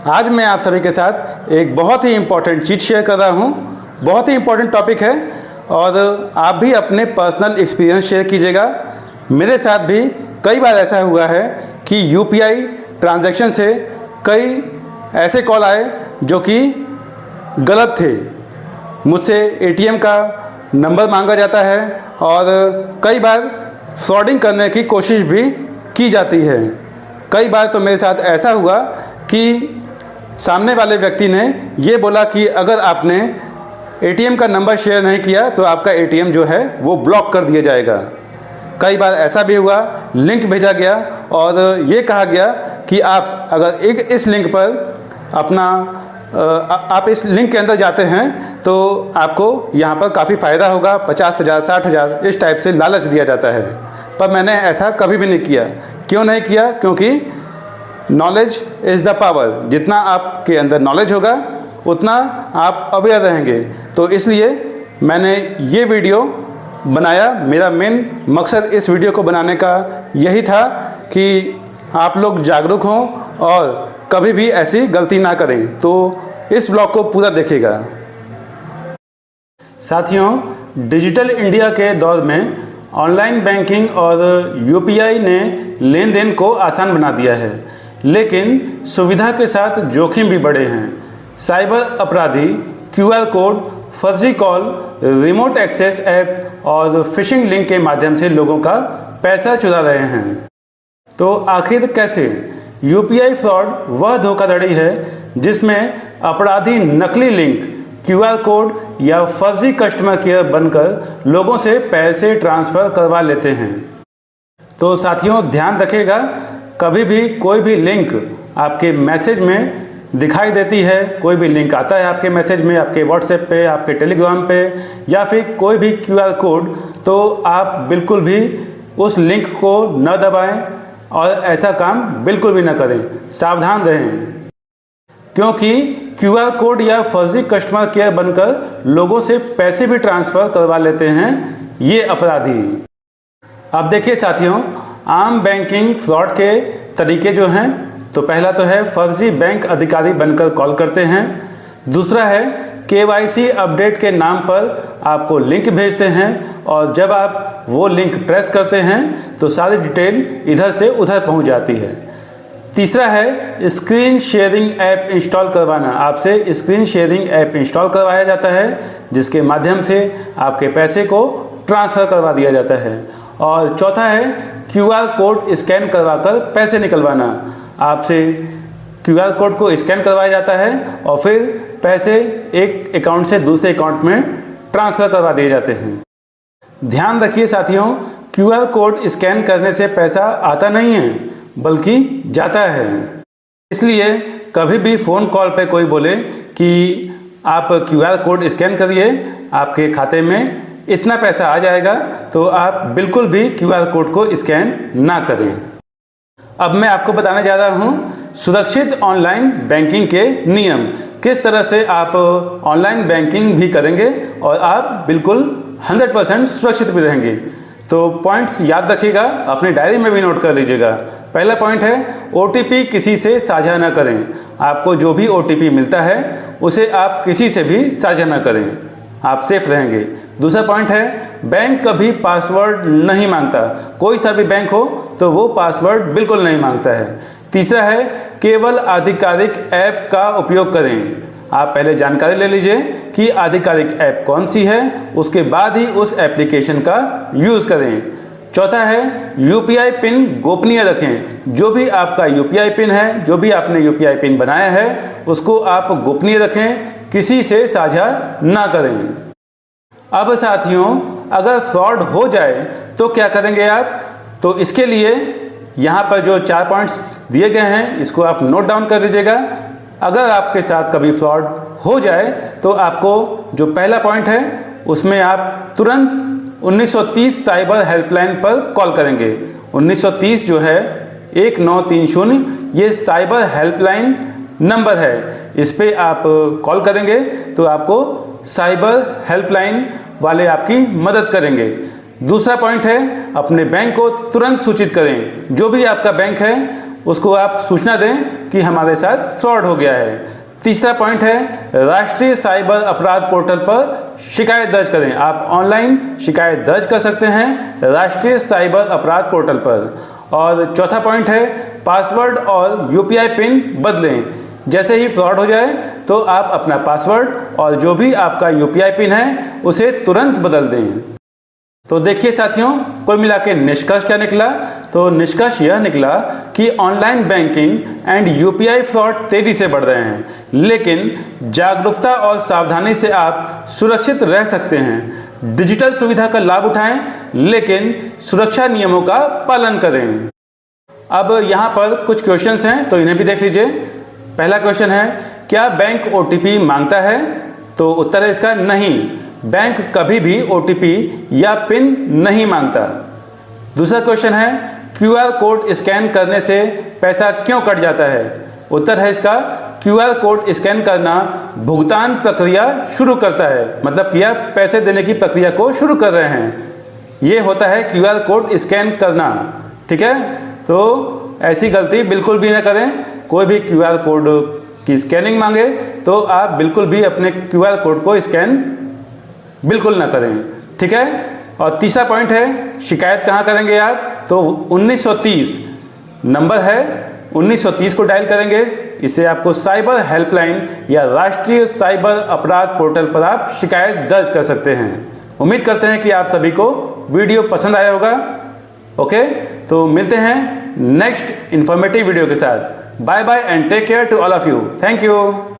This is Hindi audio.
आज मैं आप सभी के साथ एक बहुत ही इम्पोर्टेंट चीज़ शेयर कर रहा हूँ। बहुत ही इम्पोर्टेंट टॉपिक है और आप भी अपने पर्सनल एक्सपीरियंस शेयर कीजिएगा। मेरे साथ भी कई बार ऐसा हुआ है कि यूपीआई ट्रांजैक्शन से कई ऐसे कॉल आए जो कि गलत थे। मुझसे एटीएम का नंबर मांगा जाता है और कई बार फ्रॉडिंग करने की कोशिश भी की जाती है। कई बार तो मेरे साथ ऐसा हुआ कि सामने वाले व्यक्ति ने ये बोला कि अगर आपने एटीएम का नंबर शेयर नहीं किया तो आपका एटीएम जो है वो ब्लॉक कर दिया जाएगा। कई बार ऐसा भी हुआ, लिंक भेजा गया और ये कहा गया कि आप अगर इस लिंक पर आप इस लिंक के अंदर जाते हैं तो आपको यहाँ पर काफ़ी फ़ायदा होगा, 50,000 60,000 इस टाइप से लालच दिया जाता है। पर मैंने ऐसा कभी भी नहीं किया। क्यों नहीं किया? क्योंकि नॉलेज इज़ द पावर। जितना आपके अंदर नॉलेज होगा उतना आप अवेयर रहेंगे। तो इसलिए मैंने ये वीडियो बनाया। मेरा मेन मकसद इस वीडियो को बनाने का यही था कि आप लोग जागरूक हों और कभी भी ऐसी गलती ना करें। तो इस व्लॉग को पूरा देखिएगा। साथियों, डिजिटल इंडिया के दौर में ऑनलाइन बैंकिंग और यूपीआई ने लेन देन को आसान बना दिया है, लेकिन सुविधा के साथ जोखिम भी बढ़े हैं। साइबर अपराधी क्यूआर कोड, फर्जी कॉल, रिमोट एक्सेस ऐप और फिशिंग लिंक के माध्यम से लोगों का पैसा चुरा रहे हैं। तो आखिर कैसे? यूपीआई फ्रॉड वह धोखाधड़ी है जिसमें अपराधी नकली लिंक, क्यूआर कोड या फर्जी कस्टमर केयर बनकर लोगों से पैसे ट्रांसफ़र करवा लेते हैं। तो साथियों, ध्यान रखिएगा, कभी भी कोई भी लिंक आपके मैसेज में दिखाई देती है, कोई भी लिंक आता है आपके मैसेज में, आपके व्हाट्सएप पे, आपके टेलीग्राम पे या फिर कोई भी क्यूआर कोड, तो आप बिल्कुल भी उस लिंक को न दबाएं और ऐसा काम बिल्कुल भी न करें। सावधान रहें, क्योंकि क्यूआर कोड या फर्जी कस्टमर केयर बनकर लोगों से पैसे भी ट्रांसफ़र करवा लेते हैं ये अपराधी। अब देखिए साथियों, आम बैंकिंग फ्रॉड के तरीके जो हैं, तो पहला तो है फर्जी बैंक अधिकारी बनकर कॉल करते हैं। दूसरा है केवाईसी अपडेट के नाम पर आपको लिंक भेजते हैं और जब आप वो लिंक प्रेस करते हैं तो सारी डिटेल इधर से उधर पहुंच जाती है। तीसरा है स्क्रीन शेयरिंग ऐप इंस्टॉल करवाना। आपसे स्क्रीन शेयरिंग ऐप इंस्टॉल करवाया जाता है जिसके माध्यम से आपके पैसे को ट्रांसफ़र करवा दिया जाता है। और चौथा है क्यूआर कोड स्कैन करवाकर पैसे निकलवाना। आपसे क्यूआर कोड को स्कैन करवाया जाता है और फिर पैसे एक अकाउंट से दूसरे अकाउंट में ट्रांसफ़र करवा दिए जाते हैं। ध्यान रखिए साथियों, क्यूआर कोड स्कैन करने से पैसा आता नहीं है बल्कि जाता है। इसलिए कभी भी फ़ोन कॉल पे कोई बोले कि आप क्यूआर कोड स्कैन करिए, आपके खाते में इतना पैसा आ जाएगा, तो आप बिल्कुल भी क्यूआर कोड को स्कैन ना करें। अब मैं आपको बताने जा रहा हूँ सुरक्षित ऑनलाइन बैंकिंग के नियम। किस तरह से आप ऑनलाइन बैंकिंग भी करेंगे और आप बिल्कुल 100% सुरक्षित भी रहेंगे। तो पॉइंट्स याद रखिएगा, अपनी डायरी में भी नोट कर लीजिएगा। पहला पॉइंट है ओटीपी किसी से साझा न करें। आपको जो भी ओटीपी मिलता है उसे आप किसी से भी साझा न करें, आप सेफ रहेंगे। दूसरा पॉइंट है बैंक कभी पासवर्ड नहीं मांगता। कोई सा भी बैंक हो तो वो पासवर्ड बिल्कुल नहीं मांगता है। तीसरा है केवल आधिकारिक ऐप का उपयोग करें। आप पहले जानकारी ले लीजिए कि आधिकारिक ऐप कौन सी है, उसके बाद ही उस एप्लीकेशन का यूज़ करें। चौथा है यूपीआई पिन गोपनीय रखें। जो भी आपका यूपीआई पिन है, जो भी आपने यूपीआई पिन बनाया है, उसको आप गोपनीय रखें, किसी से साझा ना करें। अब साथियों, अगर फ्रॉड हो जाए तो क्या करेंगे आप? तो इसके लिए यहाँ पर जो 4 पॉइंट्स दिए गए हैं, इसको आप नोट डाउन कर लीजिएगा। अगर आपके साथ कभी फ्रॉड हो जाए तो आपको जो पहला पॉइंट है उसमें आप तुरंत 1930 साइबर हेल्पलाइन पर कॉल करेंगे। 1930 जो है 1930, ये साइबर हेल्पलाइन नंबर है। इस पे आप कॉल करेंगे तो आपको साइबर हेल्पलाइन वाले आपकी मदद करेंगे। दूसरा पॉइंट है अपने बैंक को तुरंत सूचित करें। जो भी आपका बैंक है उसको आप सूचना दें कि हमारे साथ फ्रॉड हो गया है। तीसरा पॉइंट है, राष्ट्रीय साइबर अपराध पोर्टल पर शिकायत दर्ज करें। आप ऑनलाइन शिकायत दर्ज कर सकते हैं राष्ट्रीय साइबर अपराध पोर्टल पर। और चौथा पॉइंट है, पासवर्ड और यूपीआई पिन बदलें। जैसे ही फ्रॉड हो जाए तो आप अपना पासवर्ड और जो भी आपका यूपीआई पिन है उसे तुरंत बदल दें। तो देखिए साथियों, कुल मिला के निष्कर्ष क्या निकला? तो निष्कर्ष यह निकला कि online banking and UPI fraud तेजी से बढ़ रहे हैं, लेकिन जागरूकता और सावधानी से आप सुरक्षित रह सकते हैं। डिजिटल सुविधा का लाभ उठाएं, लेकिन सुरक्षा नियमों का पालन करें। अब यहाँ पर कुछ क्वेश्चंस हैं, तो इन्हें भी देख लीजिए। पहला क्वेश्चन है, क्या बैंक ओटीपी मांगता है? तो उत्तर है इसका नहीं, बैंक कभी भी ओटीपी या पिन नहीं मांगता। दूसरा क्वेश्चन है, क्यूआर कोड स्कैन करने से पैसा क्यों कट जाता है? उत्तर है इसका, क्यूआर कोड स्कैन करना भुगतान प्रक्रिया शुरू करता है, मतलब कि आप पैसे देने की प्रक्रिया को शुरू कर रहे हैं। ये होता है क्यूआर कोड स्कैन करना, ठीक है? तो ऐसी गलती बिल्कुल भी ना करें। कोई भी क्यूआर कोड की स्कैनिंग मांगे तो आप बिल्कुल भी अपने क्यूआर कोड को स्कैन बिल्कुल ना करें, ठीक है? और तीसरा पॉइंट है, शिकायत कहाँ करेंगे आप? तो 1930 नंबर है, 1930 को डायल करेंगे। इससे आपको साइबर हेल्पलाइन या राष्ट्रीय साइबर अपराध पोर्टल पर आप शिकायत दर्ज कर सकते हैं। उम्मीद करते हैं कि आप सभी को वीडियो पसंद आया होगा। ओके, तो मिलते हैं नेक्स्ट इंफॉर्मेटिव वीडियो के साथ। Bye bye and take care to all of you. Thank you.